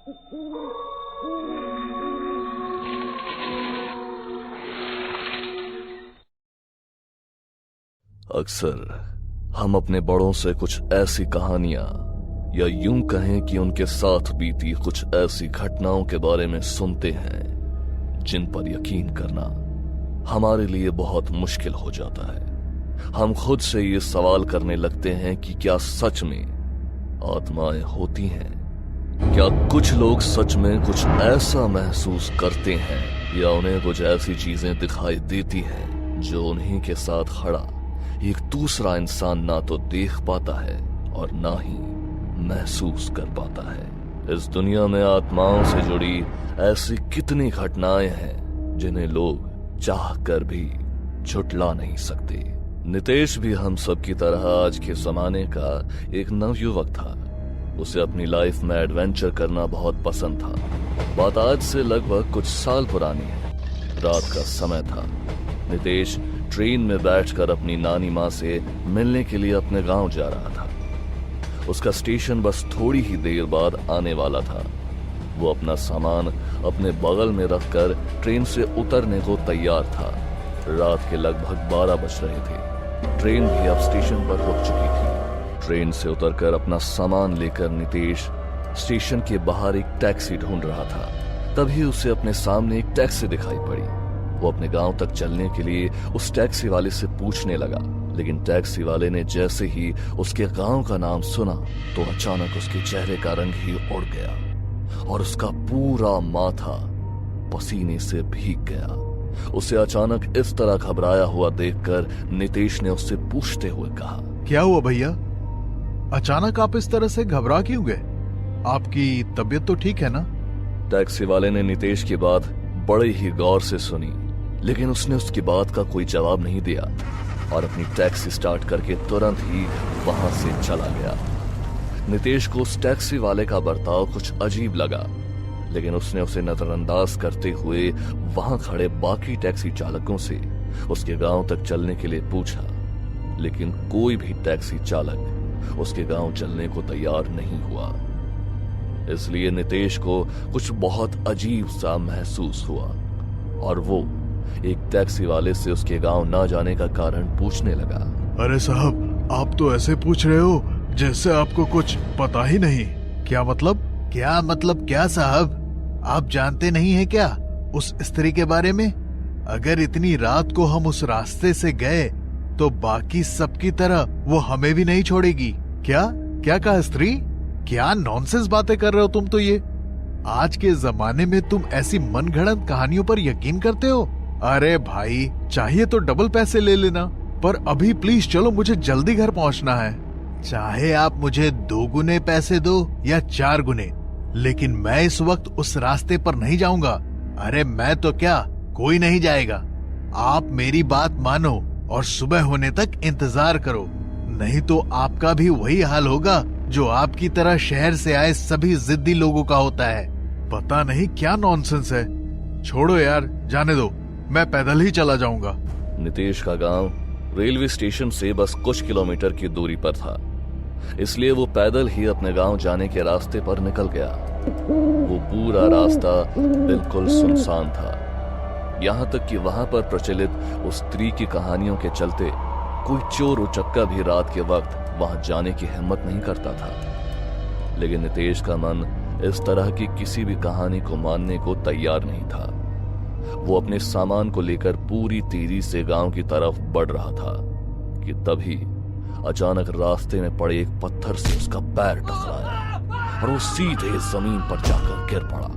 अक्सर हम अपने बड़ों से कुछ ऐसी कहानियां या यूं कहें कि उनके साथ बीती कुछ ऐसी घटनाओं के बारे में सुनते हैं जिन पर यकीन करना हमारे लिए बहुत मुश्किल हो जाता है। हम खुद से ये सवाल करने लगते हैं कि क्या सच में आत्माएं होती हैं? क्या कुछ लोग सच में कुछ ऐसा महसूस करते हैं या उन्हें कुछ ऐसी चीजें दिखाई देती हैं जो उन्हीं के साथ खड़ा एक दूसरा इंसान ना तो देख पाता है और ना ही महसूस कर पाता है। इस दुनिया में आत्माओं से जुड़ी ऐसी कितनी घटनाएं हैं जिन्हें लोग चाह कर भी झुठला नहीं सकते। नितेश भी हम सब की तरह आज के जमाने का एक नवयुवक था। उसे अपनी लाइफ में एडवेंचर करना बहुत पसंद था। बात आज से लगभग कुछ साल पुरानी है। रात का समय था। नितेश ट्रेन में बैठकर अपनी नानी माँ से मिलने के लिए अपने गांव जा रहा था। उसका स्टेशन बस थोड़ी ही देर बाद आने वाला था। वो अपना सामान अपने बगल में रखकर ट्रेन से उतरने को तैयार था। रात के लगभग 12 बज रहे थे। ट्रेन भी अब स्टेशन पर रुक चुकी थी। ट्रेन से उतरकर अपना सामान लेकर नितेश स्टेशन के बाहर एक टैक्सी ढूंढ रहा था। तभी उसे अपने सामने एक टैक्सी दिखाई पड़ी। वो अपने गांव तक चलने के लिए उस टैक्सी वाले से पूछने लगा, लेकिन टैक्सी वाले ने जैसे ही उसके गांव का नाम सुना तो अचानक उसके चेहरे का रंग ही उड़ गया और उसका पूरा माथा पसीने से भीग गया। उसे अचानक इस तरह घबराया हुआ देखकर नितेश ने उससे पूछते हुए कहा, क्या हुआ भैया? अचानक आप इस तरह से घबरा क्यों गए? आपकी तबीयत तो ठीक है ना? टैक्सी वाले ने नितेश की बात बड़े ही गौर से सुनी, लेकिन उसने उसकी बात का कोई जवाब नहीं दिया और अपनी टैक्सी स्टार्ट करके तुरंत ही वहां से चला गया। नितेश को उस टैक्सी वाले का बर्ताव कुछ अजीब लगा, लेकिन उसने उसे नजरअंदाज करते हुए वहां खड़े बाकी टैक्सी चालकों से उसके गांव तक चलने के लिए पूछा, लेकिन कोई भी टैक्सी चालक उसके गांव चलने को तैयार नहीं हुआ। इसलिए नितेश को कुछ बहुत अजीब सा महसूस हुआ और वो एक टैक्सी वाले से उसके गांव ना जाने का कारण पूछने लगा। अरे साहब, आप तो ऐसे पूछ रहे हो जैसे आपको कुछ पता ही नहीं। क्या मतलब? क्या साहब? आप जानते नहीं है क्या उस स्त्री के बारे में? अगर इतनी रात को हम उस रास्ते से गए तो बाकी सबकी तरह वो हमें भी नहीं छोड़ेगी। क्या कहा स्त्री? क्या नॉनसेंस बातें कर रहे हो तुम तो ये? आज के जमाने में तुम ऐसी मनगढ़ंत कहानियों पर यकीन करते हो? अरे भाई, चाहिए तो डबल पैसे ले लेना, पर अभी प्लीज चलो, मुझे जल्दी घर पहुंचना है। चाहे आप मुझे 2 गुने पैसे दो या 4 गुने, लेकिन मैं इस वक्त उस रास्ते पर नहीं जाऊंगा। अरे मैं तो क्या, कोई नहीं जाएगा। आप मेरी बात मानो और सुबह होने तक इंतजार करो, नहीं तो आपका भी वही हाल होगा जो आपकी तरह शहर से आए सभी जिद्दी लोगों का होता है। पता नहीं क्या नॉनसेंस है। छोड़ो यार, जाने दो, मैं पैदल ही चला जाऊंगा। नितेश का गांव रेलवे स्टेशन से बस कुछ किलोमीटर की दूरी पर था, इसलिए वो पैदल ही अपने गांव जाने के रास्ते पर निकल गया। वो पूरा रास्ता बिल्कुल सुनसान था। यहाँ तक कि वहां पर प्रचलित उस स्त्री की कहानियों के चलते कोई चोर उचक्का भी रात के वक्त वहां जाने की हिम्मत नहीं करता था। लेकिन नितेश का मन इस तरह की किसी भी कहानी को मानने को तैयार नहीं था। वो अपने सामान को लेकर पूरी तेजी से गांव की तरफ बढ़ रहा था कि तभी अचानक रास्ते में पड़े एक पत्थर से उसका पैर टकराया और वो सीधे जमीन पर जाकर गिर पड़ा।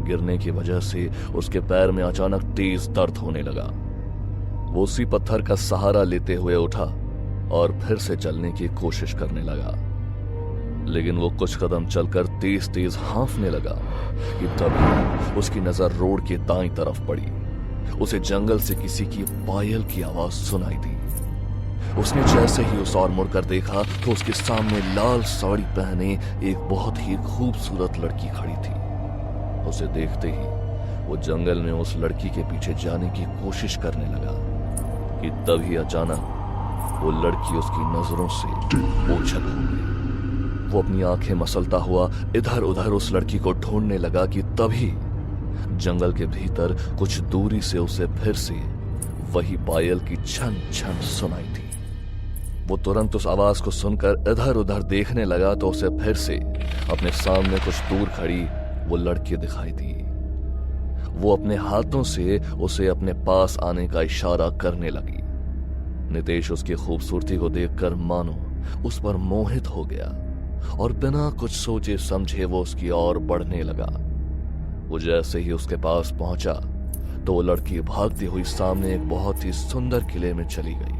गिरने की वजह से उसके पैर में अचानक तेज दर्द होने लगा। वो उसी पत्थर का सहारा लेते हुए उठा और फिर से चलने की कोशिश करने लगा, लेकिन वो कुछ कदम चलकर तेज तेज हाँफने लगा कि तभी उसकी नजर रोड के दाईं तरफ पड़ी। उसे जंगल से किसी की पायल की आवाज सुनाई दी। उसने जैसे ही उस ओर मुड़कर देखा तो उसके सामने लाल साड़ी पहने एक बहुत ही खूबसूरत लड़की खड़ी थी। उसे देखते ही वो जंगल में उस लड़की के पीछे जाने की कोशिश करने लगा कि तभी अचानक वो लड़की उसकी नजरों से ओझल हो गई। वो अपनी आंखें मसलता हुआ इधर उधर उस लड़की को ढूंढने लगा कि तभी जंगल के भीतर कुछ दूरी से उसे फिर से वही पायल की छन छन सुनाई थी। वो तुरंत उस आवाज को सुनकर इधर उधर देखने लगा तो उसे फिर से अपने सामने कुछ दूर खड़ी वो लड़की दिखाई दी। वो अपने हाथों से उसे अपने पास आने का इशारा करने लगी। नितेश उसकी खूबसूरती को देखकर मानो उस पर मोहित हो गया और बिना कुछ सोचे समझे वो उसकी ओर बढ़ने लगा। वो जैसे ही उसके पास पहुंचा तो वो लड़की भागती हुई सामने एक बहुत ही सुंदर किले में चली गई।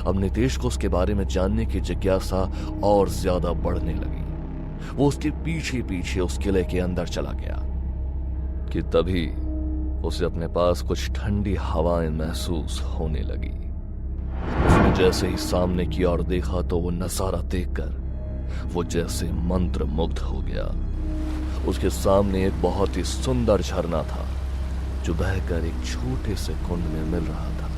अब नितेश को उसके बारे में जानने की जिज्ञासा और ज्यादा बढ़ने लगी। वो उसके पीछे पीछे उस किले के अंदर चला गया कि तभी उसे अपने पास कुछ ठंडी हवाएं महसूस होने लगी। उसने जैसे ही सामने की ओर देखा तो वो नजारा देखकर वो जैसे मंत्र मुग्ध हो गया। उसके सामने एक बहुत ही सुंदर झरना था जो बहकर एक छोटे से कुंड में मिल रहा था,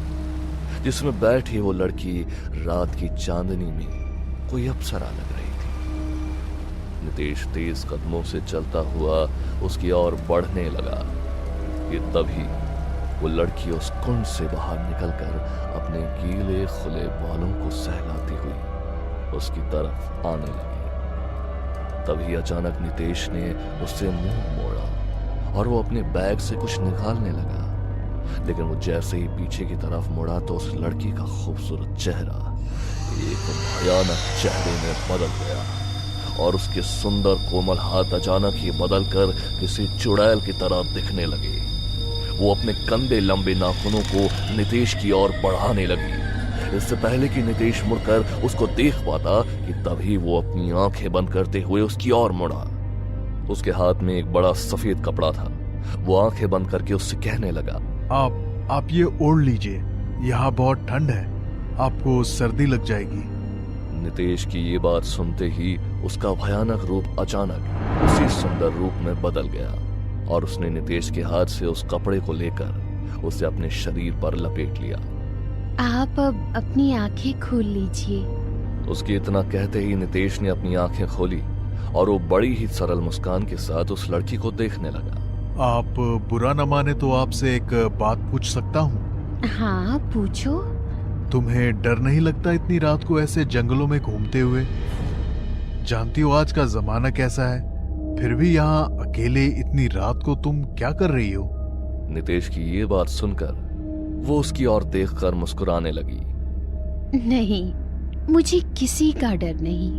जिसमें बैठी वो लड़की रात की चांदनी में कोई अप्सरा लग रही थी। नितेश तेज कदमों से चलता हुआ उसकी ओर बढ़ने लगा कि तभी वो लड़की उस कुंड से बाहर निकलकर अपने गीले खुले बालों को सहलाती हुई उसकी तरफ आने लगी। तभी अचानक नितेश ने उससे मुंह मोड़ा और वो अपने बैग से कुछ निकालने लगा, लेकिन वो जैसे ही पीछे की तरफ मुड़ा तो उस लड़की का खूबसूरत चेहरा एक भयानक चेहरे में बदल गया और उसके सुंदर कोमल हाथ अचानक ही बदलकर किसी चुड़ैल की तरह दिखने लगे। वो अपने कंधे लंबे नाखूनों को नितेश की ओर बढ़ाने लगी। इससे पहले कि नितेश मुड़कर उसको देख पाता कि तभी वो अपनी आंखें बंद करते हुए उसकी ओर मुड़ा। उसके हाथ में एक बड़ा सफेद कपड़ा था। वो आंखें बंद करके उससे कहने लगा, आप ये ओढ़ लीजिए, यहाँ बहुत ठंड है, आपको सर्दी लग जाएगी। नितेश की ये बात सुनते ही उसका भयानक रूप अचानक उसी सुंदर रूप में बदल गया और उसने नितेश के हाथ से उस कपड़े को लेकर उसे अपने शरीर पर लपेट लिया। आप अब अपनी आंखें खोल लीजिए। उसके इतना कहते ही नितेश ने अपनी आंखें खोली और वो बड़ी ही सरल मुस्कान के साथ उस लड़की को देखने लगा। आप बुरा न माने तो आपसे एक बात पूछ सकता हूँ? हाँ, पूछो। तुम्हें डर नहीं लगता इतनी रात को ऐसे जंगलों में घूमते हुए? जानती हो आज का जमाना कैसा है, फिर भी यहाँ अकेले इतनी रात को तुम क्या कर रही हो? नितेश की ये बात सुनकर वो उसकी ओर देखकर मुस्कुराने लगी। नहीं, मुझे किसी का डर नहीं।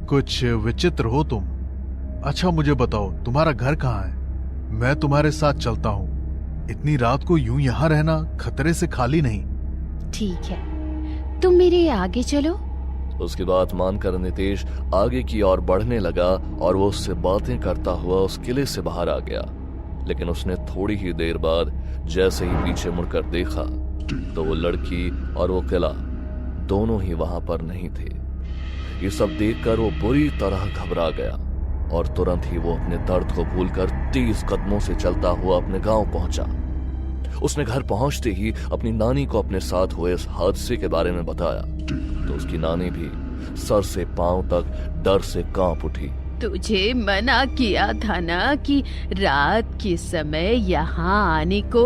कुछ विचित्र हो तुम। अच्छा मुझे बताओ, तुम्हारा घर कहाँ है? मैं तुम्हारे साथ चलता हूँ। इतनी रात को यूं यहाँ रहना खतरे से खाली नहीं। ठीक है, तुम मेरे आगे चलो। उसकी बात मानकर नितेश आगे की ओर बढ़ने लगा और वो उससे बातें करता हुआ उस किले से बाहर आ गया। लेकिन उसने थोड़ी ही देर बाद जैसे ही पीछे मुड़कर देखा तो वो लड़की और वो किला दोनों ही वहां पर नहीं थे। ये सब देखकर वो बुरी तरह घबरा गया और तुरंत ही वो अपने दर्द को भूलकर तेज कदमों से चलता हुआ अपने गांव पहुंचा। उसने घर पहुंचते ही अपनी नानी को अपने साथ हुए इस हादसे के बारे में बताया तो उसकी नानी भी सर से पांव तक डर से कांप उठी। तुझे मना किया था ना कि रात के समय यहाँ आने को,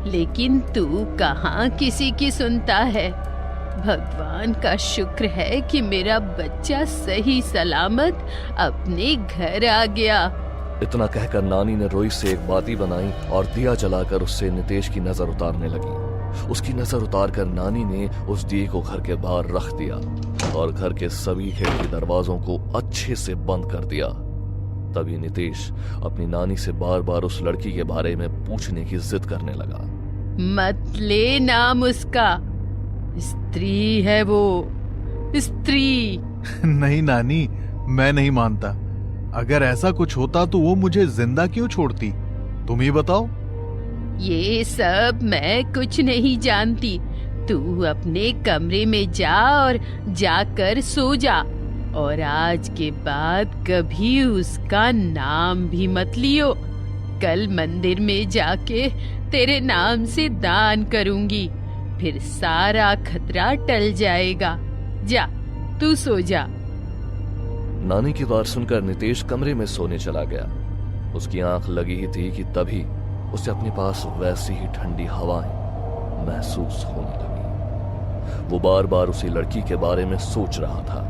लेकिन तू कहाँ किसी की सुनता है। भगवान का शुक्र है कि मेरा बच्चा सही सलामत अपने घर आ गया। इतना कहकर नानी ने रोई से एक बाती बनाई और दिया जलाकर उससे नितेश की नजर उतारने लगी। उसकी नजर उतारकर नानी ने उस दिए को घर के बाहर रख दिया और घर के सभी खिड़की दरवाजों को अच्छे से बंद कर दिया। तभी नितेश अपनी नानी से बार बार उस लड़की के बारे में पूछने की जिद करने लगा। मत ले नाम उसका, स्त्री है वो, स्त्री। नहीं नानी, मैं नहीं मानता। अगर ऐसा कुछ होता तो वो मुझे जिंदा क्यों छोड़ती? तुम ही बताओ। ये सब मैं कुछ नहीं जानती। तू अपने कमरे में जा और जाकर सो जा और आज के बाद कभी उसका नाम भी मत लियो। कल मंदिर में जाके तेरे नाम से दान करूंगी, फिर सारा खतरा टल जाएगा। जा, तू सो जा। नानी की बात सुनकर नितेश कमरे में सोने चला गया। उसकी आंख लगी ही थी कि तभी उसे अपने पास वैसी ही ठंडी हवाएं महसूस होने लगी। वो बार बार उसी लड़की के बारे में सोच रहा था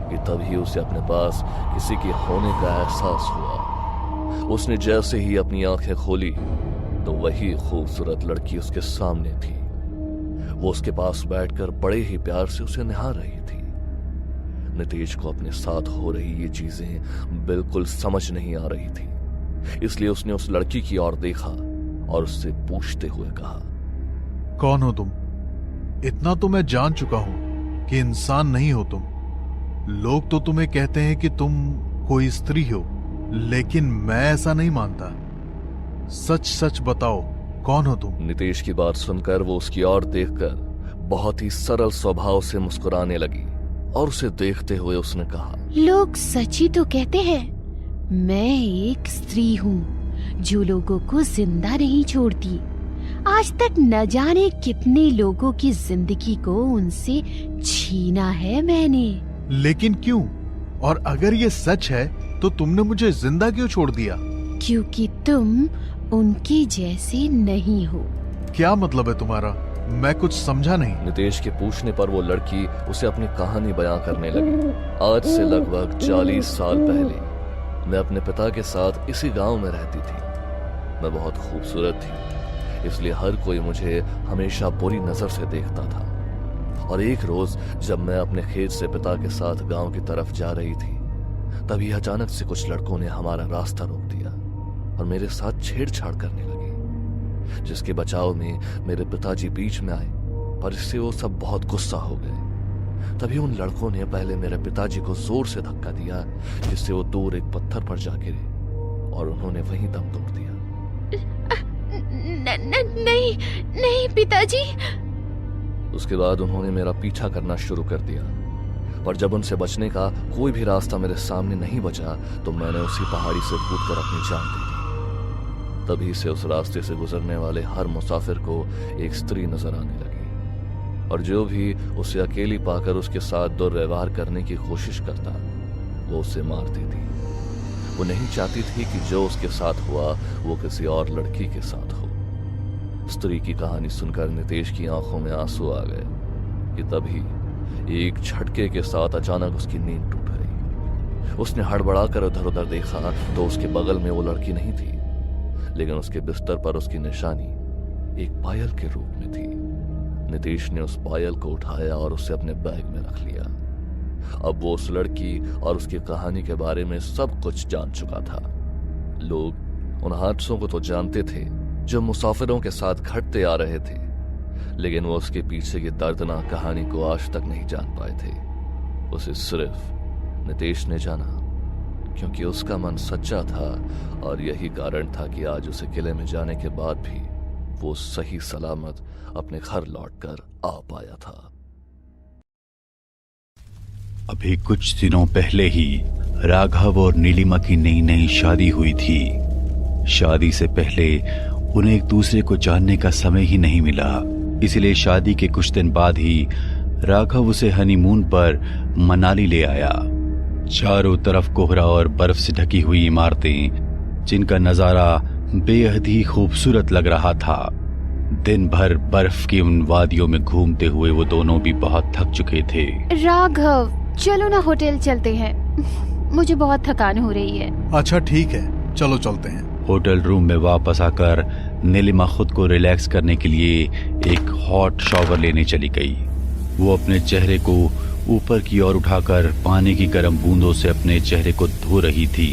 कि तभी उसे अपने पास किसी के होने का एहसास हुआ। उसने जैसे ही अपनी आंखें खोली तो वही खूबसूरत लड़की उसके सामने थी। वो उसके पास बैठकर बड़े ही प्यार से उसे निहार रही थी। नितेश को अपने साथ हो रही ये चीजें बिल्कुल समझ नहीं आ रही थी, इसलिए उसने उस लड़की की ओर देखा और उससे पूछते हुए कहा, कौन हो तुम? इतना तो मैं जान चुका हूं कि इंसान नहीं हो तुम। लोग तो तुम्हें कहते हैं कि तुम कोई स्त्री हो, लेकिन मैं ऐसा नहीं मानता। सच सच बताओ, कौन हो तुम? नितेश की बात सुनकर वो उसकी ओर देखकर बहुत ही सरल स्वभाव से मुस्कुराने लगी और उसे देखते हुए उसने कहा, लोग सच ही तो कहते हैं। मैं एक स्त्री हूँ जो लोगों को जिंदा नहीं छोड़ती। आज तक न जाने कितने लोगों की जिंदगी को उनसे छीना है मैंने। लेकिन क्यों? और अगर ये सच है तो तुमने मुझे जिंदा क्यों छोड़ दिया? क्योंकि तुम उनके जैसे नहीं हो। क्या मतलब है तुम्हारा? मैं कुछ समझा नहीं। नितेश के पूछने पर वो लड़की उसे अपनी कहानी बयां करने लगी। आज से लगभग 40 साल पहले मैं अपने पिता के साथ इसी गांव में रहती थी। मैं बहुत खूबसूरत थी, इसलिए हर कोई मुझे हमेशा बुरी नजर से देखता था। और एक रोज जब मैं अपने खेत से पिता के साथ गांव की तरफ जा रही थी, तभी अचानक से कुछ लड़कों ने हमारा रास्ता रोक दिया और मेरे साथ छेड़छाड़ करने लगे, जिसके बचाव में मेरे पिताजी बीच में आए, पर इससे वो सब बहुत गुस्सा हो गए। तभी उन लड़कों ने पहले मेरे पिताजी को जोर से धक्का दिया, जिससे वो दूर एक पत्थर पर जा गिरे और उन्होंने वहीं दम तोड़ दिया। नहीं पिताजी। उसके बाद उन्होंने मेरा पीछा करना शुरू कर दिया, पर जब उनसे बचने का कोई भी रास्ता मेरे सामने नहीं बचा तो मैंने उसी पहाड़ी से कूदकर अपनी जान दे दी। तभी से उस रास्ते से गुजरने वाले हर मुसाफिर को एक स्त्री नजर आने लगी, और जो भी उसे अकेली पाकर उसके साथ दुर्व्यवहार करने की कोशिश करता वो उसे मार देती। वो नहीं चाहती थी कि जो उसके साथ हुआ वो किसी और लड़की के साथ हो। स्त्री की कहानी सुनकर नितेश की आंखों में आंसू आ गए कि तभी एक झटके के साथ अचानक उसकी नींद टूट गई। उसने हड़बड़ाकर उधर उधर देखा तो उसके बगल में वो लड़की नहीं थी, लेकिन उसके बिस्तर पर उसकी निशानी एक पायल के रूप में थी। नितेश ने उस पायल को उठाया और उसे अपने बैग में रख लिया। अब वो उस लड़की और उसकी कहानी के बारे में सब कुछ जान चुका था। लोग उन हादसों को तो जानते थे जो मुसाफिरों के साथ घटते आ रहे थे, लेकिन वो उसके पीछे की दर्दनाक कहानी को आज तक नहीं जान पाए थे। उसे सिर्फ नितेश ने जाना, क्योंकि उसका मन सच्चा था और यही कारण था कि आज उसे किले में जाने के बाद भी वो सही सलामत अपने घर लौटकर आ पाया था। अभी कुछ दिनों पहले ही राघव और नीलिमा की नई नई शादी हुई थी। शादी से पहले उन्हें एक दूसरे को जानने का समय ही नहीं मिला, इसलिए शादी के कुछ दिन बाद ही राघव उसे हनीमून पर मनाली ले आया। चारों तरफ कोहरा और बर्फ से ढकी हुई इमारतें, जिनका नजारा बेहद ही खूबसूरत लग रहा था। दिन भर बर्फ की उन वादियों में घूमते हुए वो दोनों भी बहुत थक चुके थे। राघव, चलो ना होटल चलते हैं, मुझे बहुत थकान हो रही है। अच्छा ठीक है, चलो चलते हैं। होटल रूम में वापस आकर नीलिमा खुद को रिलैक्स करने के लिए एक हॉट शॉवर लेने चली गई। वो अपने चेहरे को ऊपर की ओर उठाकर पानी की गर्म बूंदों से अपने चेहरे को धो रही थी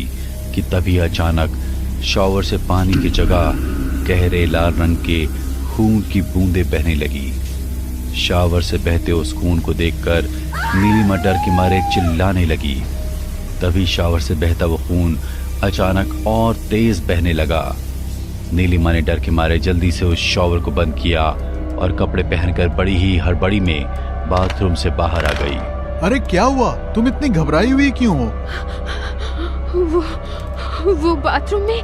कि तभी अचानक शॉवर से पानी की जगह गहरे लाल रंग के खून की बूंदें बहने लगी। शॉवर से बहते उस खून को देखकर नीलिमा डर के मारे चिल्लाने लगी। तभी शॉवर से बहता वो खून अचानक और तेज बहने लगा। नीलिमा ने डर के मारे जल्दी से उस शॉवर को बंद किया और कपड़े पहनकर बड़ी ही हड़बड़ी में बाथरूम से बाहर आ गई। अरे क्या हुआ? तुम इतनी घबराई हुई क्यों हो? वो बाथरूम में।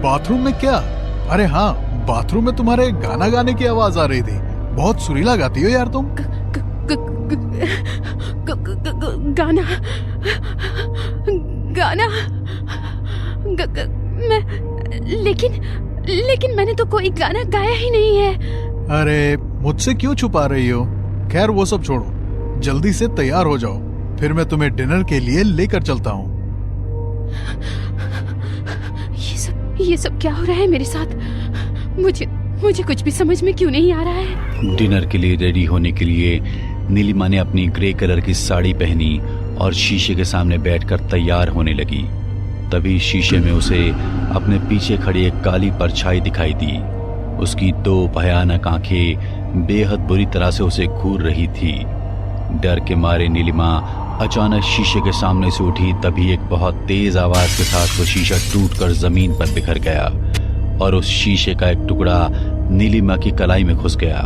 बाथरूम में क्या? अरे हाँ, बाथरूम में तुम्हारे गाना गाने की आवाज आ रही थी। बहुत सुरीला गाती हो यार तुम। गाना गाना लेकिन मैंने तो कोई गाना गाया ही नहीं है। अरे मुझसे क्यों छुपा रही हो? खैर वो सब छोड़ो, जल्दी से तैयार हो जाओ, फिर मैं तुम्हें डिनर के लिए लेकर चलता हूँ। ये सब क्या हो रहा है मेरे साथ? मुझे कुछ भी समझ में क्यों नहीं आ रहा है। डिनर के लिए रेडी होने के लिए नीलिमा ने अपनी ग्रे कलर की साड़ी पहनी और शीशे के सामने बैठकर तैयार होने लगी। तभी शीशे में उसे अपने पीछे खड़ी एक काली परछाई दिखाई दी। उसकी 2 भयानक आंखें बेहद बुरी तरह से उसे घूर रही थी। डर के मारे नीलिमा अचानक शीशे के सामने से उठी। तभी एक बहुत तेज आवाज के साथ वो शीशा टूटकर जमीन पर बिखर गया और उस शीशे का एक टुकड़ा नीलिमा की कलाई में घुस गया।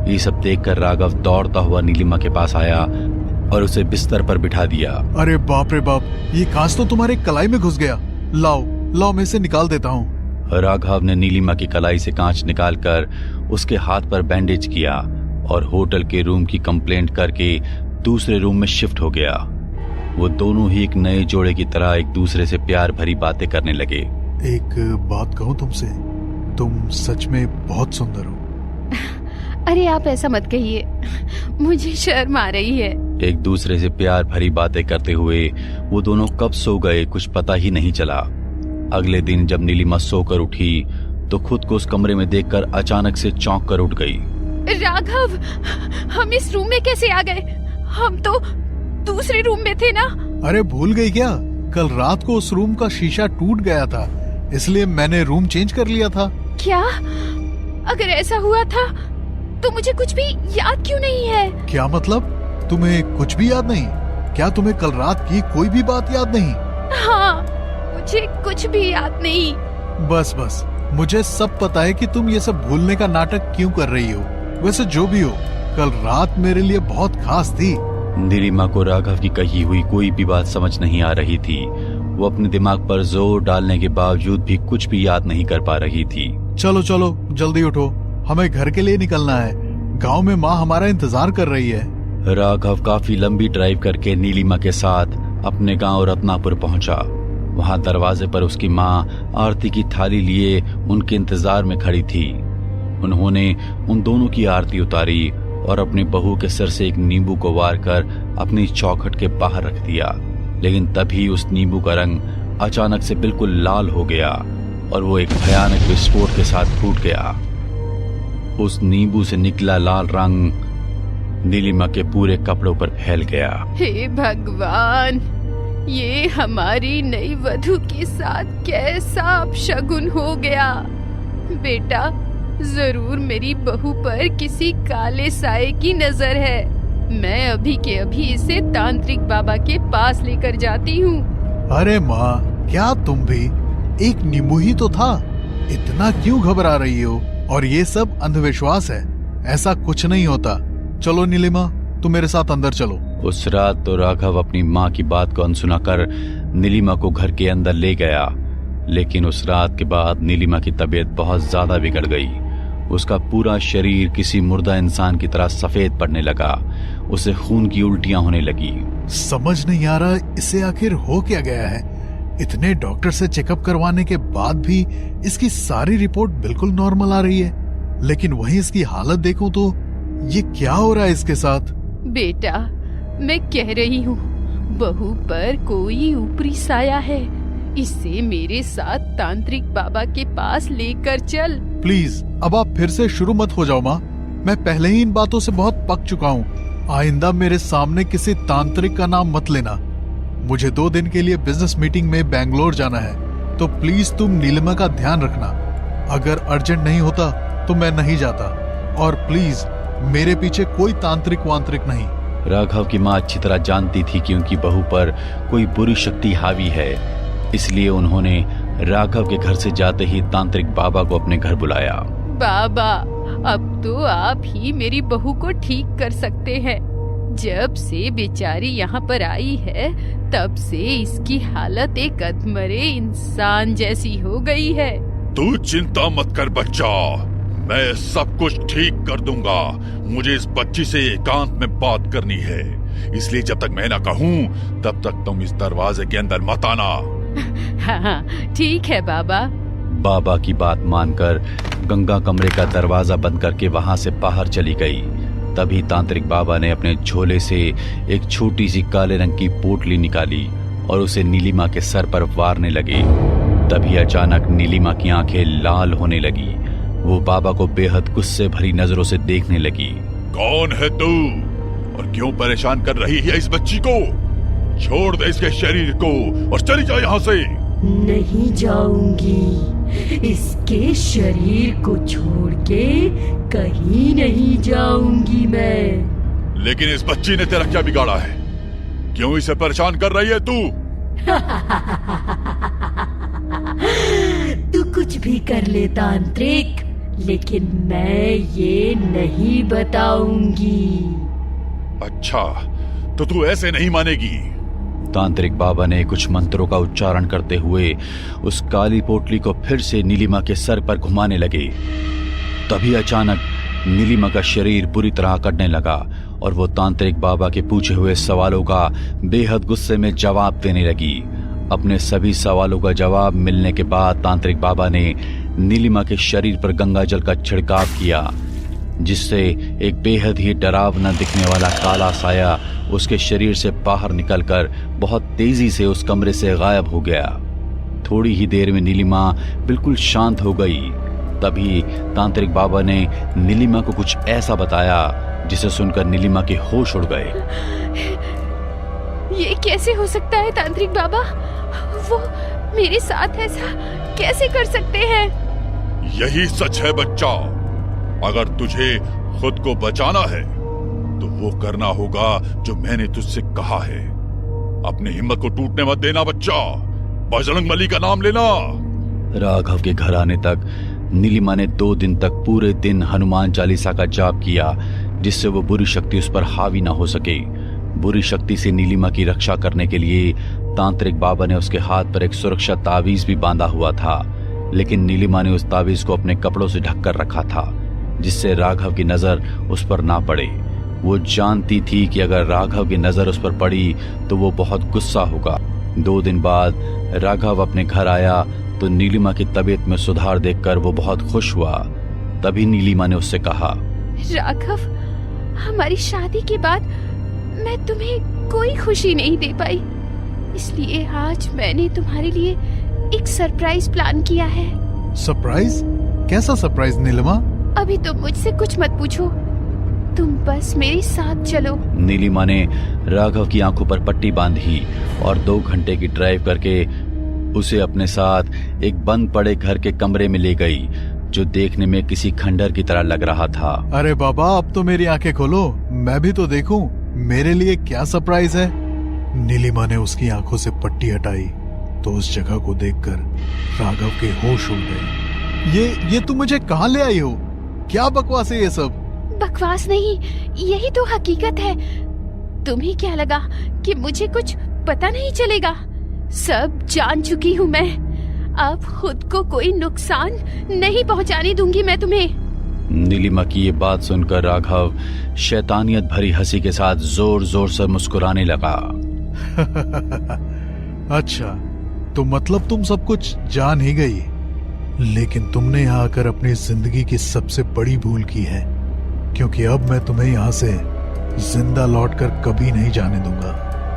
ये सब देखकर राघव दौड़ता हुआ नीलिमा के पास आया और उसे बिस्तर पर बिठा दिया। अरे बाप रे बाप, ये कांच तो तुम्हारे कलाई में घुस गया। लाओ मैं इसे निकाल देता हूँ। राघव ने नीलिमा की कलाई से कांच निकालकर उसके हाथ पर बैंडेज किया और होटल के रूम की कंप्लेंट करके दूसरे रूम में शिफ्ट हो गया। वो दोनों ही एक नए जोड़े की तरह एक दूसरे से प्यार भरी बातें करने लगे। एक बात कहूँ तुमसे, तुम सच में बहुत सुंदर हो। अरे आप ऐसा मत कहिए, मुझे शर्म आ रही है। एक दूसरे से प्यार भरी बातें करते हुए वो दोनों कब सो गए कुछ पता ही नहीं चला। अगले दिन जब नीलिमा सोकर उठी तो खुद को उस कमरे में देखकर अचानक से चौंक कर उठ गई। राघव, हम इस रूम में कैसे आ गए? हम तो दूसरे रूम में थे ना। अरे भूल गई क्या? कल रात को उस रूम का शीशा टूट गया था, इसलिए मैंने रूम चेंज कर लिया था। क्या? अगर ऐसा हुआ था तो मुझे कुछ भी याद क्यों नहीं है? क्या मतलब? तुम्हें कुछ भी याद नहीं? क्या तुम्हें कल रात की कोई भी बात याद नहीं? हाँ, मुझे कुछ भी याद नहीं। बस मुझे सब पता है कि तुम ये सब भूलने का नाटक क्यों कर रही हो। वैसे जो भी हो, कल रात मेरे लिए बहुत खास थी। नीलिमा को राघव की कही हुई कोई भी बात समझ नहीं आ रही थी। वो अपने दिमाग पर जोर डालने के बावजूद भी कुछ भी याद नहीं कर पा रही थी। चलो जल्दी उठो, हमें घर के लिए निकलना है। गांव में माँ हमारा इंतजार कर रही है। राघव काफी लंबी ड्राइव करके नीलिमा के साथ अपने गांव रत्नापुर पहुंचा। वहां दरवाजे पर उसकी माँ आरती की थाली लिए उनके इंतजार में खड़ी थी। उन्होंने उन दोनों की आरती उतारी और अपनी बहू के सिर से एक नींबू को वार कर अपनी चौखट के बाहर रख दिया। लेकिन तभी उस नींबू का रंग अचानक से बिल्कुल लाल हो गया और वो एक भयानक विस्फोट के साथ फूट गया। उस नींबू से निकला लाल रंग नीलिमा के पूरे कपड़ों पर फैल गया। हे भगवान, ये हमारी नई वधू के साथ कैसा अपशगुन हो गया। बेटा, जरूर मेरी बहू पर किसी काले साए की नजर है। मैं अभी के अभी इसे तांत्रिक बाबा के पास लेकर जाती हूँ। अरे माँ, क्या तुम भी? एक नींबू ही तो था, इतना क्यों घबरा रही हो? और ये सब अंधविश्वास है, ऐसा कुछ नहीं होता। चलो नीलिमा, तुम मेरे साथ अंदर चलो। उस रात तो राघव अपनी माँ की बात को अनसुना कर नीलिमा को घर के अंदर ले गया। लेकिन उस रात के बाद नीलिमा की तबीयत बहुत ज्यादा बिगड़ गई। उसका पूरा शरीर किसी मुर्दा इंसान की तरह सफेद पड़ने लगा। उसे खून की उल्टियां होने लगी। समझ नहीं आ रहा इसे आखिर हो क्या गया है। इतने डॉक्टर से चेकअप करवाने के बाद भी इसकी सारी रिपोर्ट बिल्कुल नॉर्मल आ रही है, लेकिन वहीं इसकी हालत देखूं तो ये क्या हो रहा है इसके साथ? बेटा, मैं कह रही हूँ, बहू पर कोई ऊपरी साया है। इसे मेरे साथ तांत्रिक बाबा के पास लेकर चल। प्लीज अब आप फिर से शुरू मत हो जाओ माँ। मैं पहले ही इन बातों से बहुत पक चुका हूँ। आइंदा मेरे सामने किसी तांत्रिक का नाम मत लेना। मुझे 2 दिन के लिए बिजनेस मीटिंग में बेंगलोर जाना है, तो प्लीज तुम नीलिमा का ध्यान रखना। अगर अर्जेंट नहीं होता तो मैं नहीं जाता, और प्लीज मेरे पीछे कोई तांत्रिक वांत्रिक नहीं। राघव की माँ अच्छी तरह जानती थी कि उनकी बहू पर कोई बुरी शक्ति हावी है, इसलिए उन्होंने राघव के घर से जाते ही तांत्रिक बाबा को अपने घर बुलाया। बाबा, अब तो आप ही मेरी बहू को ठीक कर सकते हैं। जब से बेचारी यहाँ पर आई है, तब से इसकी हालत एक अधमरे इंसान जैसी हो गई है। तू चिंता मत कर बच्चा, मैं सब कुछ ठीक कर दूंगा। मुझे इस बच्ची से एकांत में बात करनी है। इसलिए जब तक मैं ना कहूं तब तक तुम इस दरवाजे के अंदर मत आना। हाँ ठीक है बाबा। बाबा की बात मानकर गंगा कमरे का दरवाजा बंद करके वहां से बाहर चली गई। तभी तांत्रिक बाबा ने अपने झोले से एक छोटी सी काले रंग की पोटली निकाली और उसे नीलिमा के सर पर वारने लगे। तभी अचानक नीलिमा की आंखें लाल होने लगी। वो बाबा को बेहद गुस्से भरी नजरों से देखने लगी। कौन है तू और क्यों परेशान कर रही है इस बच्ची को? छोड़ दे इसके शरीर को और चली जा यहाँ से। नहीं जाऊंगी, इसके शरीर को छोड़ के कहीं नहीं जाऊंगी मैं। लेकिन इस बच्ची ने तेरा क्या बिगाड़ा है? क्यों इसे परेशान कर रही है तू? तू कुछ भी कर ले तांत्रिक, लेकिन मैं ये नहीं बताऊंगी। अच्छा, तो तू ऐसे नहीं मानेगी। तांत्रिक बाबा ने कुछ मंत्रों का उच्चारण करते हुए उस काली पोटली को फिर से नीलिमा के सर पर घुमाने लगे। तभी अचानक नीलिमा का शरीर पूरी तरह अकड़ने लगा और वो तांत्रिक बाबा के पूछे हुए सवालों का बेहद गुस्से में जवाब देने लगी। अपने सभी सवालों का जवाब मिलने के बाद तांत्रिक बाबा ने नीलिमा के शरीर पर गंगा जल का छिड़काव किया, जिससे एक बेहद ही डरावना दिखने वाला काला साया उसके शरीर से बाहर निकलकर बहुत तेजी से उस कमरे से गायब हो गया। थोड़ी ही देर में नीलिमा बिल्कुल शांत हो गई। तभी तांत्रिक बाबा ने नीलिमा को कुछ ऐसा बताया जिसे सुनकर नीलिमा के होश उड़ गए। ये कैसे हो सकता है तांत्रिक बाबा? वो मेरे साथ ऐसा कैसे कर सकते हैं? यही सच है बच्चा। अगर तुझे खुद को बचाना है तो वो करना होगा जो मैंने तुझसे कहा है। अपनी हिम्मत को टूटने मत देना बच्चा। बजरंगबली का नाम लेना। राघव के घर आने तक नीलिमा ने 2 दिन तक पूरे दिन हनुमान चालीसा का जाप किया, जिससे वो बुरी शक्ति उस पर हावी ना हो सके। बुरी शक्ति से नीलिमा की रक्षा करने के लिए तांत्रिक बाबा ने उसके हाथ पर एक सुरक्षा तावीज भी बांधा हुआ था, लेकिन नीलिमा ने उस तावीज को अपने कपड़ों से ढककर रखा था, जिससे राघव की नजर उस पर ना पड़े। वो जानती थी कि अगर राघव की नजर उस पर पड़ी तो वो बहुत गुस्सा होगा। 2 दिन बाद राघव अपने घर आया तो नीलिमा की तबीयत में सुधार देखकर वो बहुत खुश हुआ। तभी नीलिमा ने उससे कहा, राघव, हमारी शादी के बाद मैं तुम्हें कोई खुशी नहीं दे पाई, इसलिए आज मैंने तुम्हारे लिए एक सरप्राइज प्लान किया है। सरप्राइज? कैसा सरप्राइज नीलिमा? अभी तुम मुझसे कुछ मत पूछो, तुम बस मेरे साथ चलो। नीलिमा ने राघव की आंखों पर पट्टी बांधी और 2 घंटे की ड्राइव करके उसे अपने साथ एक बंद पड़े घर के कमरे में ले गई, जो देखने में किसी खंडर की तरह लग रहा था। अरे बाबा, अब तो मेरी आंखें खोलो, मैं भी तो देखूं मेरे लिए क्या सरप्राइज है। नीलिमा ने उसकी आंखों से पट्टी हटाई तो उस जगह को देखकर राघव के होश उड़ गए। ये तुम मुझे कहाँ ले आई हो? क्या बकवास है ये सब? बकवास नहीं, यही तो हकीकत है। तुम्हें क्या लगा कि मुझे कुछ पता नहीं चलेगा? सब जान चुकी हूँ मैं। अब खुद को कोई नुकसान नहीं पहुँचाने दूंगी मैं तुम्हें। नीलिमा की ये बात सुनकर राघव शैतानियत भरी हंसी के साथ जोर जोर से मुस्कुराने लगा। अच्छा, तो मतलब तुम सब कुछ जान ही गई, लेकिन तुमने यहाँ आकर अपनी जिंदगी की सबसे बड़ी भूल की है, क्योंकि अब मैं तुम्हें यहाँ से जिंदा लौटकर कभी नहीं जाने दूंगा।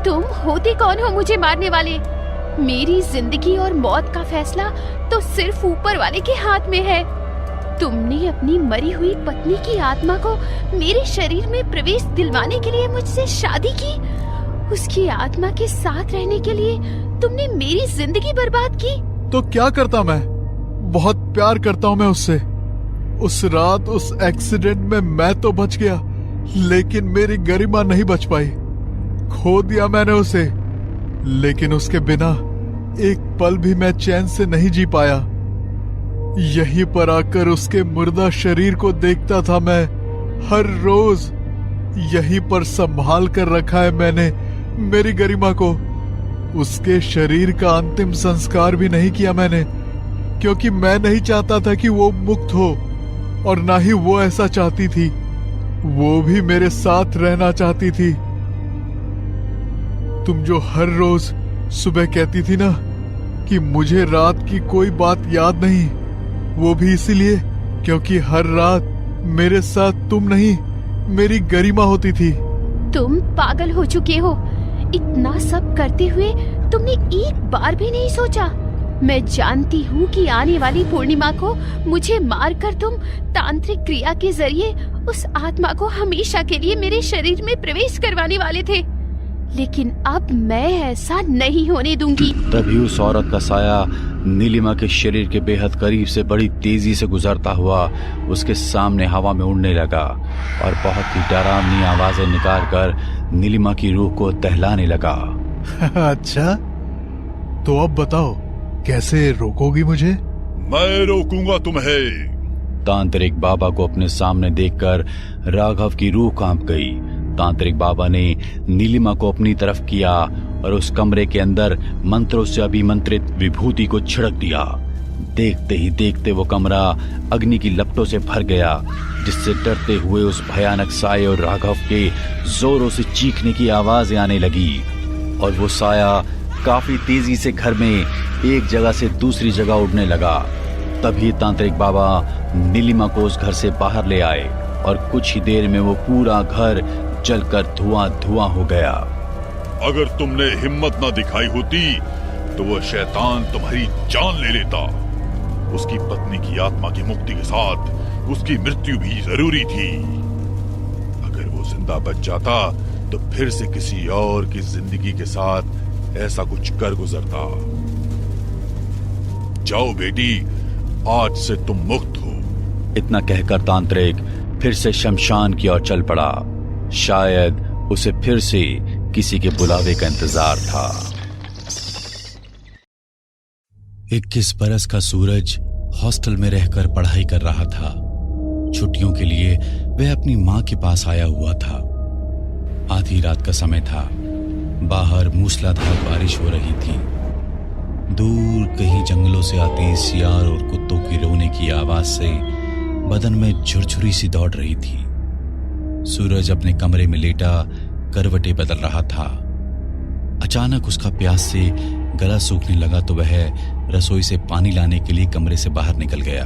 तुम होते कौन हो मुझे मारने वाले? मेरी जिंदगी और मौत का फैसला तो सिर्फ ऊपर वाले के हाथ में है। तुमने अपनी मरी हुई पत्नी की आत्मा को मेरे शरीर में प्रवेश दिलवाने के लिए मुझसे शादी की। उसकी आत्मा के साथ रहने के लिए तुमने मेरी जिंदगी बर्बाद की। तो क्या करता मैं? बहुत प्यार करता हूँ मैं उससे। उस रात उस एक्सीडेंट में मैं तो बच गया, लेकिन मेरी गरिमा नहीं बच पाई। खो दिया मैंने उसे, लेकिन उसके बिना एक पल भी मैं चैन से नहीं जी पाया। यहीं पर आकर उसके मुर्दा शरीर को देखता था मैं हर रोज। यहीं पर संभाल कर रखा है मैंने मेरी गरिमा को। उसके शरीर का अंतिम संस्कार भी नहीं किया मैंने, क्योंकि मैं नहीं चाहता था कि वो मुक्त हो, और ना ही वो ऐसा चाहती थी। वो भी मेरे साथ रहना चाहती थी, तुम जो हर रोज सुबह कहती थी ना कि मुझे रात की कोई बात याद नहीं, वो भी इसीलिए क्योंकि हर रात मेरे साथ तुम नहीं, मेरी गरिमा होती थी। तुम पागल हो चुके हो। इतना सब करते हुए तुमने एक बार भी नहीं सोचा? मैं जानती हूँ कि आने वाली पूर्णिमा को मुझे मारकर तुम तांत्रिक क्रिया के जरिए उस आत्मा को हमेशा के लिए मेरे शरीर में प्रवेश करवाने वाले थे, लेकिन अब मैं ऐसा नहीं होने दूंगी। तभी उस औरत का साया नीलिमा के शरीर के बेहद करीब से बड़ी तेजी से गुजरता हुआ उसके सामने हवा में उड़ने लगा और बहुत ही डरावनी आवाजें निकाल कर नीलिमा की रूह को दहलाने लगा। अच्छा, तो अब बताओ कैसे रोकोगी मुझे? मैं रोकूंगा तुम्हें। तांत्रिक बाबा को अपने सामने देखकर राघव की रूह कांप गई। तांत्रिक बाबा ने नीलिमा को अपनी तरफ किया और उस कमरे के अंदर मंत्रों से अभिमंत्रित विभूति को छिड़क दिया। देखते ही देखते वो कमरा अग्नि की लपटों से भर गया, जिससे डरते हुए उस भयानक साये और राघव के जोरों से चीखने की आवाजें आने लगी और वो साया काफी तेजी से घर में एक जगह से दूसरी जगह उड़ने लगा। तभी तांत्रिक बाबा नीलिमा को उस घर से बाहर ले आए और कुछ ही देर में वो पूरा घर जलकर धुआं धुआं हो गया। अगर तुमने हिम्मत न दिखाई होती तो वो शैतान तुम्हारी जान ले लेता। उसकी पत्नी की आत्मा की मुक्ति के साथ उसकी मृत्यु भी जरूरी थी। अगर वो जिंदा बच जाता तो फिर से किसी और की जिंदगी के साथ ऐसा कुछ कर गुजरता। जाओ बेटी, आज से तुम मुक्त हो। इतना कहकर तांत्रिक फिर से शमशान की ओर चल पड़ा। शायद उसे फिर से किसी के बुलावे का इंतजार था। 21 बरस का सूरज हॉस्टल में रहकर पढ़ाई कर रहा था। छुट्टियों के लिए वह अपनी मां के पास आया हुआ था। आधी रात का समय था। बाहर मूसलाधार बारिश हो रही थी। दूर कहीं जंगलों से आती सियार और कुत्तों की रोने की आवाज से बदन में झुरझुरी सी दौड़ रही थी। सूरज अपने कमरे में लेटा करवटें बदल रहा था। अचानक उसका प्यास से गला सूखने लगा तो वह रसोई से पानी लाने के लिए कमरे से बाहर निकल गया।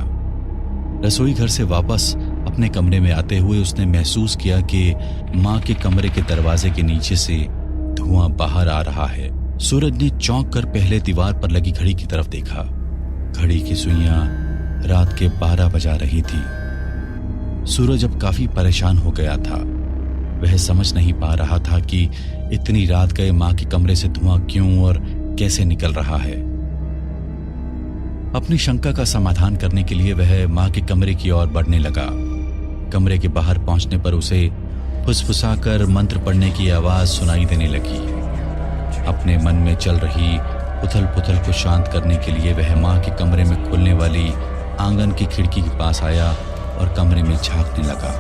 रसोई घर से वापस अपने कमरे में आते हुए उसने महसूस किया कि मां के कमरे के दरवाजे के नीचे से धुआं बाहर आ रहा है। सूरज ने चौंक कर पहले दीवार पर लगी घड़ी की तरफ देखा। घड़ी की सुइयां रात के 12 बजा रही थी। सूरज अब काफी परेशान हो गया था। वह समझ नहीं पा रहा था कि इतनी रात गए मां के कमरे से धुआं क्यों और कैसे निकल रहा है। अपनी शंका का समाधान करने के लिए वह मां के कमरे की ओर बढ़ने लगा। कमरे के बाहर पहुंचने पर उसे फुसफुसाकर मंत्र पढ़ने की आवाज सुनाई देने लगी। अपने मन में चल रही उथल पुथल को शांत करने के लिए वह मां के कमरे में खुलने वाली आंगन की खिड़की के पास आया और कमरे में झांकने लगा।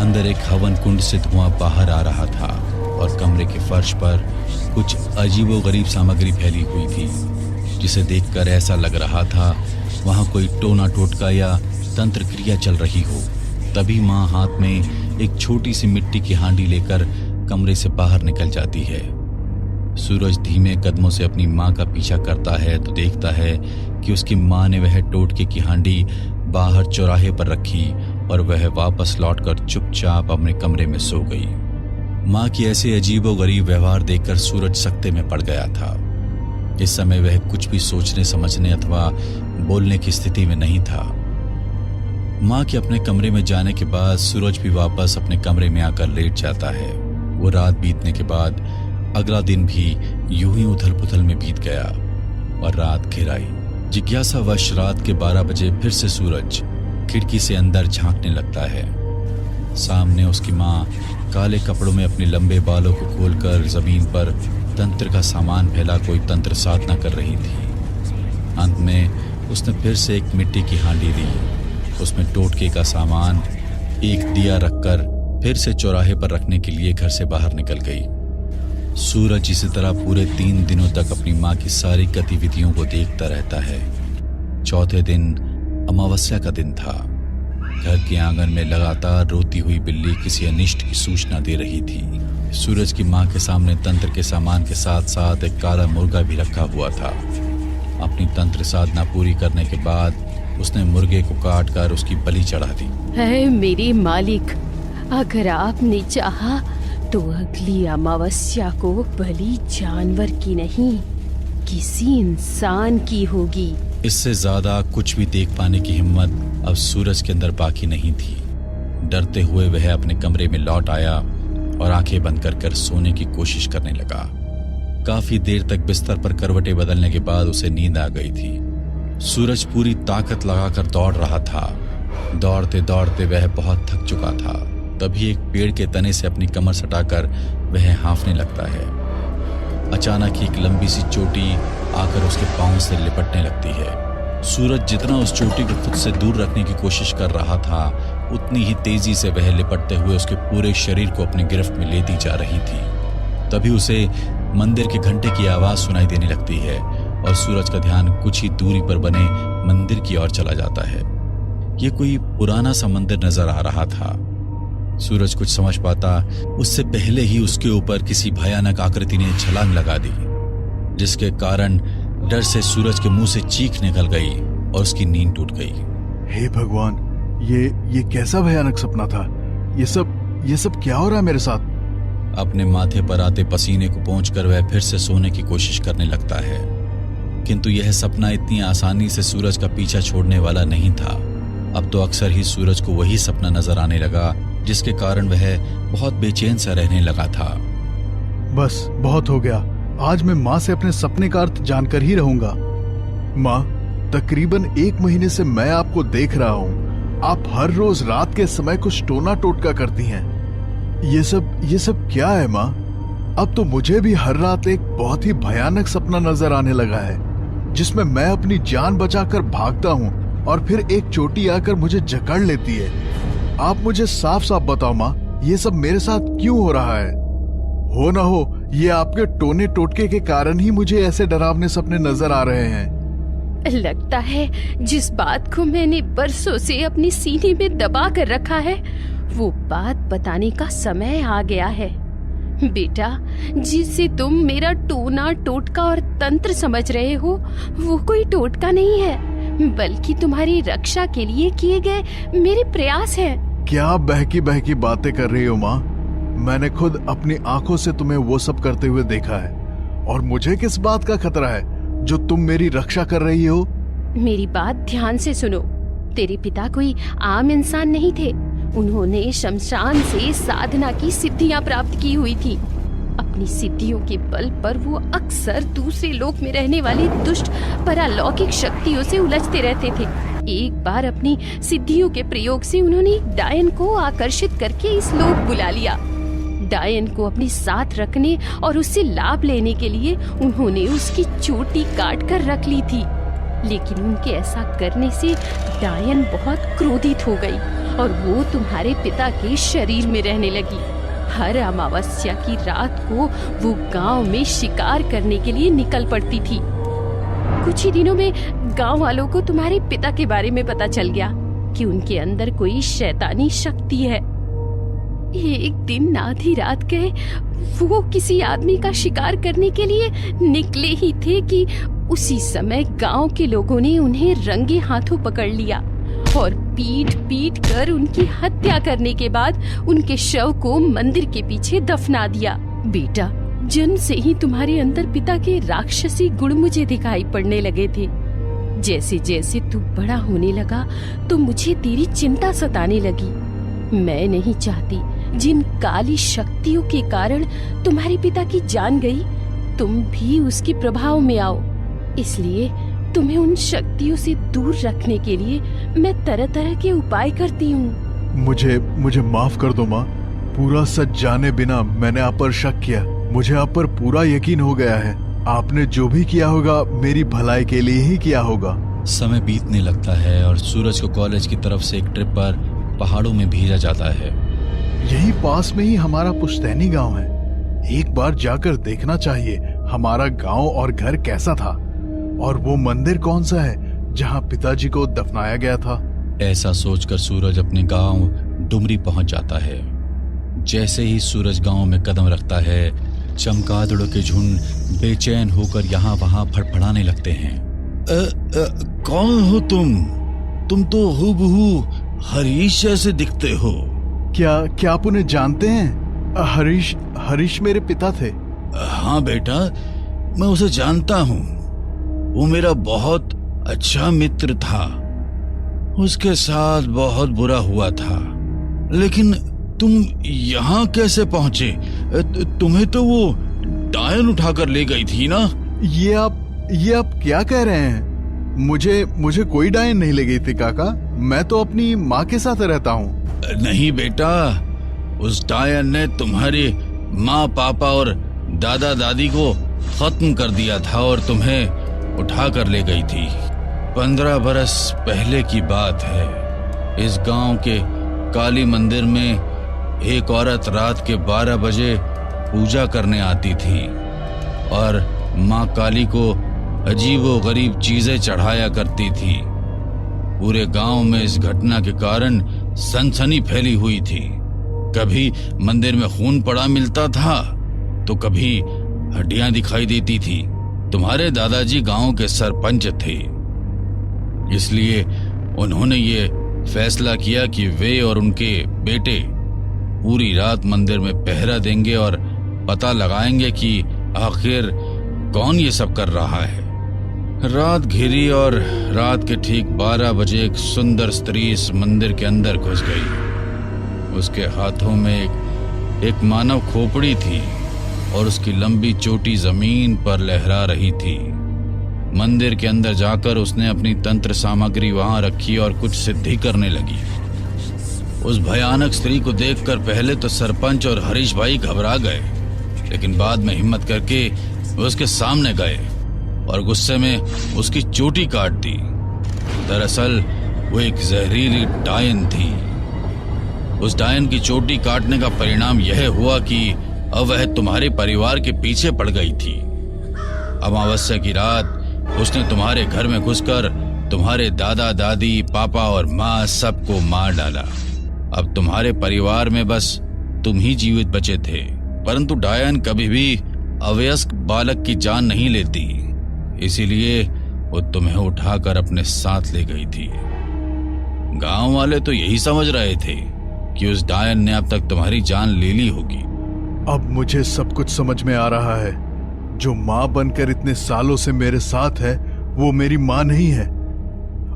अंदर एक हवन कुंड से धुआं बाहर आ रहा था और कमरे के फर्श पर कुछ अजीबोगरीब सामग्री फैली हुई थी, जिसे देखकर ऐसा लग रहा था वहां कोई टोना टोटका या तंत्र क्रिया चल रही हो। तभी मां हाथ में एक छोटी सी मिट्टी की हांडी लेकर कमरे से बाहर निकल जाती है। सूरज धीमे कदमों से अपनी मां का पीछा करता है तो देखता है कि उसकी मां ने वह टोटके की हांडी बाहर चौराहे पर रखी और वह वापस लौटकर चुपचाप अपने कमरे में सो गई। मां की ऐसे अजीबोगरीब व्यवहार देखकर सूरज सकते में पड़ गया था। इस समय वह कुछ भी सोचने समझने अथवा बोलने की स्थिति में नहीं था। मां के अपने कमरे में जाने के बाद सूरज भी वापस अपने कमरे में आकर लेट जाता है। वो रात बीतने के बाद अगला दिन भी यूं ही उथल पुथल में बीत गया और रात घिर आई। जिज्ञासावश रात के 12 बजे फिर से सूरज खिड़की से अंदर झांकने लगता है। सामने उसकी मां काले कपड़ों में अपने लंबे बालों को खोलकर जमीन पर तंत्र का सामान फैला कोई तंत्र साधना कर रही थी। अंत में उसने फिर से एक मिट्टी की हांडी ली। उसमें टोटके का सामान, एक दिया रखकर फिर से चौराहे पर रखने के लिए घर से बाहर निकल गई। सूरज इसी तरह पूरे 3 दिनों तक अपनी मां की सारी गतिविधियों को देखता रहता है। चौथे दिन अमावस्या का दिन था। घर के आंगन में लगातार रोती हुई बिल्ली किसी अनिष्ट की सूचना दे रही थी। सूरज की माँ के सामने तंत्र के सामान के साथ साथ एक काला मुर्गा भी रखा हुआ था। अपनी तंत्र साधना पूरी करने के बाद उसने मुर्गे को काट कर उसकी बलि चढ़ा दी। है मेरे मालिक, अगर आपने चाहा तो अगली अमावस्या को बलि जानवर की नहीं, किसी इंसान की होगी। इससे ज्यादा कुछ भी देख पाने की हिम्मत अब सूरज के अंदर बाकी नहीं थी। डरते हुए वह अपने कमरे में लौट आया और आंखें बंद कर सोने की कोशिश करने लगा। काफी देर तक बिस्तर पर करवटें बदलने के बाद उसे नींद आ गई थी। सूरज पूरी ताकत लगाकर दौड़ रहा था। दौड़ते दौड़ते वह बहुत थक चुका था। तभी एक पेड़ के तने से अपनी कमर सटाकर वह हांफने लगता है। अचानक एक लंबी सी चोटी आकर उसके पांव से लिपटने लगती है। सूरज जितना उस चोटी को खुद से दूर रखने की कोशिश कर रहा था, उतनी ही तेजी से वह लिपटते हुए उसके पूरे शरीर को अपनी गिरफ्त में लेती जा रही थी। तभी उसे मंदिर के घंटे की आवाज सुनाई देने लगती है और सूरज का ध्यान कुछ ही दूरी पर बने मंदिर की ओर चला जाता है। ये कोई पुराना सा मंदिर नजर आ रहा था। सूरज कुछ समझ पाता उससे पहले ही उसके ऊपर किसी भयानक आकृति ने छलांग लगा दी, जिसके कारण डर से सूरज के मुंह से चीख निकल गई और उसकी नींद टूट गई। हे भगवान, ये कैसा भयानक सपना था? ये सब क्या हो रहा है मेरे साथ? अपने माथे पर आते पसीने को पोंछकर वह फिर से सोने की कोशिश करने लगता है, किंतु यह सपना इतनी आसानी से सूरज का पीछा छोड़ने वाला नहीं था। अब तो अक्सर ही सूरज को वही सपना नजर आने लगा, जिसके कारण वह बहुत बेचैन सा रहने लगा था। बस बहुत हो गया। आज मैं माँ से अपने सपने का अर्थ जानकर ही रहूंगा। माँ, तकरीबन 1 महीने से मैं आपको देख रहा हूँ। आप हर रोज रात के समय कुछ टोना टोटका करती हैं। ये सब क्या है माँ? अब तो मुझे भी हर रात एक बहुत ही भयानक सपना नजर आने लगा है, जिसमें मैं अपनी जान बचाकर भागता हूँ और फिर एक चोटी आकर मुझे जकड़ लेती है। आप मुझे साफ साफ बताओ माँ, ये सब मेरे साथ क्यों हो रहा है? हो ना हो ये आपके टोने टोटके के कारण ही मुझे ऐसे डरावने सपने नजर आ रहे हैं। लगता है जिस बात को मैंने बरसों से अपनी सीने में दबा कर रखा है, वो बात बताने का समय आ गया है। बेटा, जिसे तुम मेरा टोना टोटका और तंत्र समझ रहे हो, वो कोई टोटका नहीं है, बल्कि तुम्हारी रक्षा के लिए किए गए मेरे प्रयास हैं। क्या आप बहकी बहकी बातें कर रही हो माँ? मैंने खुद अपनी आंखों से तुम्हें वो सब करते हुए देखा है, और मुझे किस बात का खतरा है जो तुम मेरी रक्षा कर रही हो? मेरी बात ध्यान से सुनो। तेरे पिता कोई आम इंसान नहीं थे। उन्होंने शमशान से साधना की सिद्धियां प्राप्त की हुई थी। अपनी सिद्धियों के बल पर वो अक्सर दूसरे लोक में रहने वाली दुष्ट परालौकिक शक्तियों से उलझते रहते थे। एक बार अपनी सिद्धियों के प्रयोग से उन्होंने एक डायन को आकर्षित करके इस लोक बुला लिया। डायन को अपने साथ रखने और उससे लाभ लेने के लिए उन्होंने उसकी चोटी काट कर रख ली थी, लेकिन उनके ऐसा करने से डायन बहुत क्रोधित हो गई और वो तुम्हारे पिता के शरीर में रहने लगी। हर अमावस्या की रात को वो गांव में शिकार करने के लिए निकल पड़ती थी। कुछ ही दिनों में गांव वालों को तुम्हारे पिता के बारे में पता चल गया कि उनके अंदर कोई शैतानी शक्ति है। एक दिन आधी रात गए वो किसी आदमी का शिकार करने के लिए निकले ही थे कि उसी समय गांव के लोगों ने उन्हें रंगे हाथों पकड़ लिया और पीट पीट कर उनकी हत्या करने के बाद उनके शव को मंदिर के पीछे दफना दिया। बेटा, जन्म से ही तुम्हारे अंदर पिता के राक्षसी गुण मुझे दिखाई पड़ने लगे थे। जैसे जैसे तू बड़ा होने लगा तो मुझे तेरी चिंता सताने लगी। मैं नहीं चाहती जिन काली शक्तियों के कारण तुम्हारे पिता की जान गई, तुम भी उसके प्रभाव में आओ। इसलिए तुम्हें उन शक्तियों से दूर रखने के लिए मैं तरह तरह के उपाय करती हूँ। मुझे माफ कर दो माँ। पूरा सच जाने बिना मैंने आप पर शक किया। मुझे आप पर पूरा यकीन हो गया है। आपने जो भी किया होगा मेरी भलाई के लिए ही किया होगा। समय बीतने लगता है और सूरज को कॉलेज की तरफ से एक ट्रिप पर पहाड़ों में भेजा जाता है। यही पास में ही हमारा पुश्तैनी गांव है। एक बार जाकर देखना चाहिए हमारा गांव और घर कैसा था, और वो मंदिर कौन सा है जहां पिताजी को दफनाया गया था। ऐसा सोचकर सूरज अपने गांव डुमरी पहुंच जाता है। जैसे ही सूरज गांव में कदम रखता है, चमगादड़ों के झुंड बेचैन होकर यहाँ वहां फड़फड़ाने लगते हैं। कौन हो तुम? तुम तो हूबहू हरीश जैसे दिखते हो। क्या आप उन्हें जानते हैं? हरीश मेरे पिता थे। हाँ बेटा, मैं उसे जानता हूँ। वो मेरा बहुत अच्छा मित्र था। उसके साथ बहुत बुरा हुआ था। लेकिन तुम यहाँ कैसे पहुंचे? तुम्हें तो वो डायन उठाकर ले गई थी ना? ये आप क्या कह रहे हैं? मुझे कोई डायन नहीं ले गई थी काका। मैं तो अपनी माँ के साथ रहता हूँ। नहीं बेटा, उस डायन ने तुम्हारे माँ, पापा और दादा दादी को खत्म कर दिया था और तुम्हें उठा कर ले गई थी। 15 बरस पहले की बात है। इस गांव के काली मंदिर में एक औरत रात के 12 बजे पूजा करने आती थी और माँ काली को अजीबो गरीब चीजें चढ़ाया करती थी। पूरे गांव में इस घटना के कारण सनसनी फैली हुई थी। कभी मंदिर में खून पड़ा मिलता था तो कभी हड्डियां दिखाई देती थी। तुम्हारे दादाजी गांव के सरपंच थे, इसलिए उन्होंने ये फैसला किया कि वे और उनके बेटे पूरी रात मंदिर में पहरा देंगे और पता लगाएंगे कि आखिर कौन ये सब कर रहा है। रात घिरी और रात के ठीक 12 बजे एक सुंदर स्त्री इस मंदिर के अंदर घुस गई। उसके हाथों में एक मानव खोपड़ी थी और उसकी लंबी चोटी जमीन पर लहरा रही थी। मंदिर के अंदर जाकर उसने अपनी तंत्र सामग्री वहां रखी और कुछ सिद्धि करने लगी। उस भयानक स्त्री को देखकर पहले तो सरपंच और हरीश भाई घबरा गए, लेकिन बाद में हिम्मत करके वे उसके सामने गए और गुस्से में उसकी चोटी काट दी। दरअसल वो एक जहरीली डायन थी। उस डायन की चोटी काटने का परिणाम यह हुआ कि अब वह तुम्हारे परिवार के पीछे पड़ गई थी। अमावस्या की रात उसने तुम्हारे घर में घुसकर तुम्हारे दादा दादी, पापा और माँ सबको मार डाला। अब तुम्हारे परिवार में बस तुम ही जीवित बचे थे, परंतु डायन कभी भी अवयस्क बालक की जान नहीं लेती, इसीलिए वो तुम्हें उठाकर अपने साथ ले गई थी। गांव वाले तो यही समझ रहे थे कि उस डायन ने अब तक तुम्हारी जान ले ली होगी। अब मुझे सब कुछ समझ में आ रहा है। जो माँ बनकर इतने सालों से मेरे साथ है वो मेरी माँ नहीं है।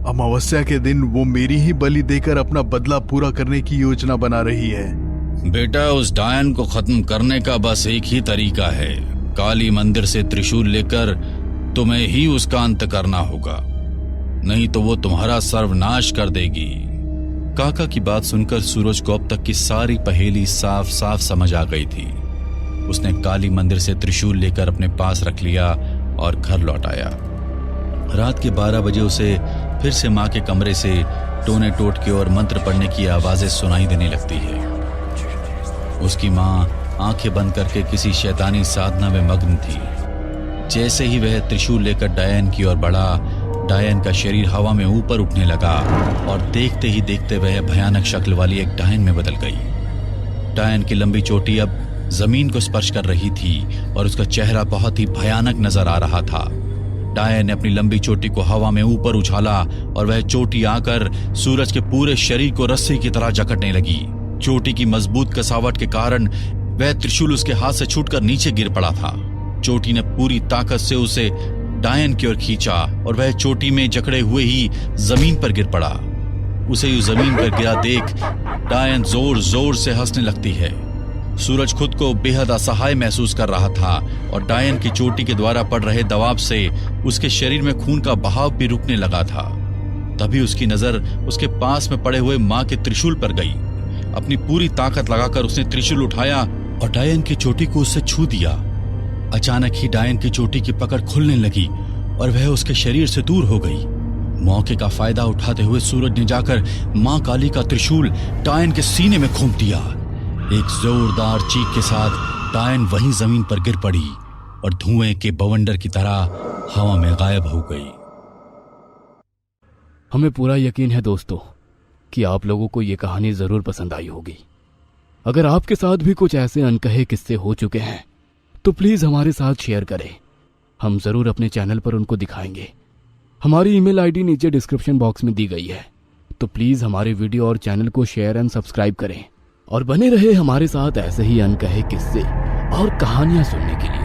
अमावस्या के दिन वो मेरी ही बलि देकर अपना बदला पूरा करने की योजना बना रही है। बेटा, उस डायन को खत्म करने का बस एक ही तरीका है। काली मंदिर से त्रिशूल लेकर तुम्हें ही उसका अंत करना होगा, नहीं तो वो तुम्हारा सर्वनाश कर देगी। काका की बात सुनकर सूरज को अब तक की सारी पहेली साफ साफ समझ आ गई थी। उसने काली मंदिर से त्रिशूल लेकर अपने पास रख लिया और घर लौट आया। रात के 12 बजे उसे फिर से माँ के कमरे से टोने टोटके और मंत्र पढ़ने की आवाजें सुनाई देने लगती है। उसकी माँ आंखें बंद करके किसी शैतानी साधना में मग्न थी। जैसे ही वह त्रिशूल लेकर डायन की ओर बढ़ा, डायन का शरीर हवा में ऊपर उठने लगा और देखते ही देखते वह भयानक शक्ल वाली एक डायन में बदल गई। डायन की लंबी चोटी अब जमीन को स्पर्श कर रही थी और उसका चेहरा बहुत ही भयानक नजर आ रहा था। डायन ने अपनी लंबी चोटी को हवा में ऊपर उछाला और वह चोटी आकर सूरज के पूरे शरीर को रस्सी की तरह जकड़ने लगी। चोटी की मजबूत कसावट के कारण वह त्रिशूल उसके हाथ से छूटकर नीचे गिर पड़ा था। चोटी ने पूरी ताकत से उसे डायन की ओर खींचा और वह चोटी में जकड़े हुए ही जमीन पर गिर पड़ा। उसे जमीन पर गिरा देख डायन जोर जोर से हंसने लगती है। सूरज खुद को बेहद असहाय महसूस कर रहा था और डायन की चोटी के द्वारा पड़ रहे दबाव से उसके शरीर में खून का बहाव भी रुकने लगा था। तभी उसकी नजर उसके पास में पड़े हुए माँ के त्रिशूल पर गई। अपनी पूरी ताकत लगाकर उसने त्रिशूल उठाया और डायन की चोटी को उससे छू दिया। अचानक ही डायन की चोटी की पकड़ खुलने लगी और वह उसके शरीर से दूर हो गई। मौके का फायदा उठाते हुए सूरज ने जाकर माँ काली का त्रिशूल डायन के सीने में घोंप दिया। एक जोरदार चीख के साथ डायन वहीं जमीन पर गिर पड़ी और धुएं के बवंडर की तरह हवा में गायब हो गई। हमें पूरा यकीन है दोस्तों कि आप लोगों को ये कहानी जरूर पसंद आई होगी। अगर आपके साथ भी कुछ ऐसे अनकहे किस्से हो चुके हैं तो प्लीज हमारे साथ शेयर करें, हम जरूर अपने चैनल पर उनको दिखाएंगे। हमारी ईमेल आईडी नीचे डिस्क्रिप्शन बॉक्स में दी गई है, तो प्लीज हमारे वीडियो और चैनल को शेयर एंड सब्सक्राइब करें और बने रहे हमारे साथ ऐसे ही अनकहे किस्से और कहानियां सुनने के लिए।